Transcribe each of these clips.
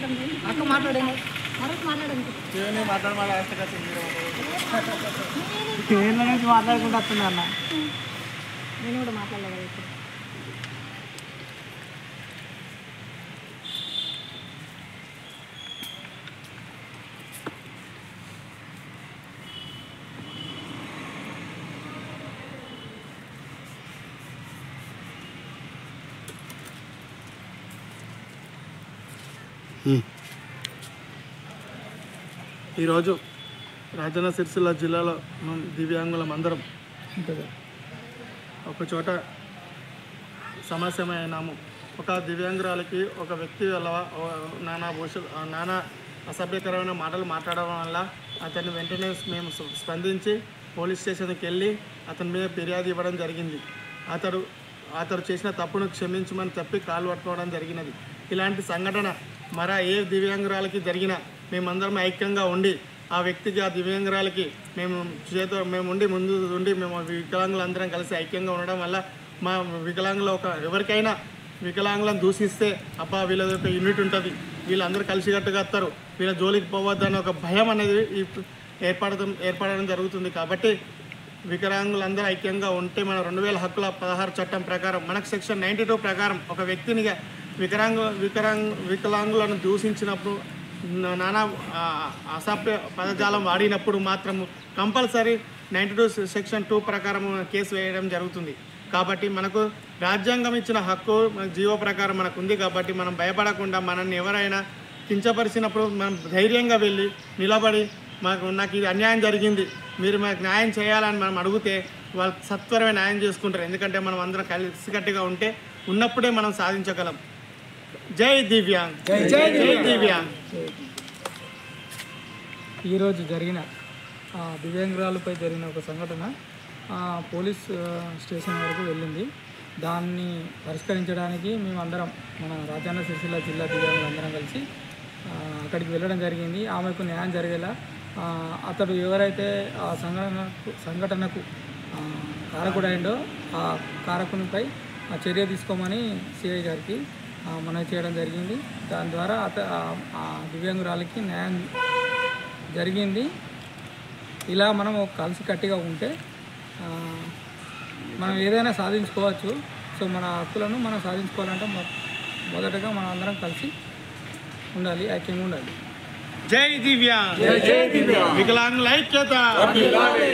అక్క మాట్లాడండి మాట్లాడుకుంటూ వస్తున్నా అన్న నేను కూడా మాట్లాడలేదు ఇప్పుడు ఈరోజు రాజన్న సిరిసిల్ల జిల్లాలో దివ్యాంగులం అందరం ఒక చోట సమస్యమైనాము. ఒక దివ్యాంగురాలకి ఒక వ్యక్తి వల్ల నానా అసభ్యకరమైన మాటలు మాట్లాడడం వల్ల అతన్ని వెంటనే మేము స్పందించి పోలీస్ స్టేషన్కి వెళ్ళి అతని మీద ఫిర్యాదు ఇవ్వడం జరిగింది. అతడు చేసిన తప్పును క్షమించమని చెప్పి కాలు పట్టుకోవడం జరిగినది. ఇలాంటి సంఘటన మరా ఏ దివ్యాంగురాలకి జరిగినా మేమందరం ఐక్యంగా ఉండి ఆ వ్యక్తికి ఆ దివ్యాంగురాలకి మేము ఉండి ముందు ఉండి మేము వికలాంగులందరం కలిసి ఐక్యంగా ఉండడం వల్ల మా వికలాంగులు ఎవరికైనా వికలాంగులను దూషిస్తే అబ్బా వీళ్ళది ఒక యూనిట్ ఉంటుంది, వీళ్ళందరూ కలిసికట్టుగా వస్తారు, వీళ్ళ జోలికి పోవద్దని ఒక భయం అనేది ఏర్పడడం జరుగుతుంది. కాబట్టి వికలాంగులందరూ ఐక్యంగా ఉంటే మన 2000 హక్కుల 16 చట్టం ప్రకారం మనకు సెక్షన్ 92 ప్రకారం ఒక వ్యక్తిని వికలాంగులను దూషించినప్పుడు నానా అసభ్య పదజాలం వాడినప్పుడు మాత్రం కంపల్సరీ 92 సెక్షన్ 2 ప్రకారం కేసు వేయడం జరుగుతుంది. కాబట్టి మనకు రాజ్యాంగం ఇచ్చిన హక్కు జీవో ప్రకారం మనకు ఉంది. కాబట్టి మనం భయపడకుండా మనల్ని ఎవరైనా కించపరిచినప్పుడు మనం ధైర్యంగా వెళ్ళి నిలబడి నాకు ఇది అన్యాయం జరిగింది, మీరు మాకు న్యాయం చేయాలని మనం అడిగితే వాళ్ళు సత్వరమే న్యాయం చేసుకుంటారు. ఎందుకంటే మనం అందరం కలిసికట్టుగా ఉంటే ఉన్నప్పుడే మనం సాధించగలం. జై దివ్యాంగ్, జై దివ్యాంగ్. ఈరోజు జరిగిన దివ్యాంగురాలపై జరిగిన ఒక సంఘటన పోలీస్ స్టేషన్ వరకు వెళ్ళింది. దాన్ని పరిష్కరించడానికి మేమందరం మన రాజన్న సిరిసిల్ల జిల్లా దివ్యాంగులందరం కలిసి అక్కడికి వెళ్ళడం జరిగింది. ఆమెకు న్యాయం జరిగేలా అతడు ఎవరైతే ఆ సంఘటనకు కారకుడైండో ఆ కారకునిపై చర్య తీసుకోమని సిఐ గారికి మనవి చేయడం జరిగింది. దాని ద్వారా ఆ దివ్యాంగురాలకి న్యాయం జరిగింది. ఇలా మనం కలిసికట్టుగా ఉంటే మనం ఏదైనా సాధించుకోవచ్చు. సో మన హక్కులను మనం సాధించుకోవాలంటే మొదటగా మనం అందరం కలిసి ఉండాలి, ఐక్యంగా ఉండాలి. జై దివ్యాంగ్, వికలాంగుల ఐక్యత,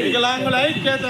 వికలాంగుల ఐక్యత.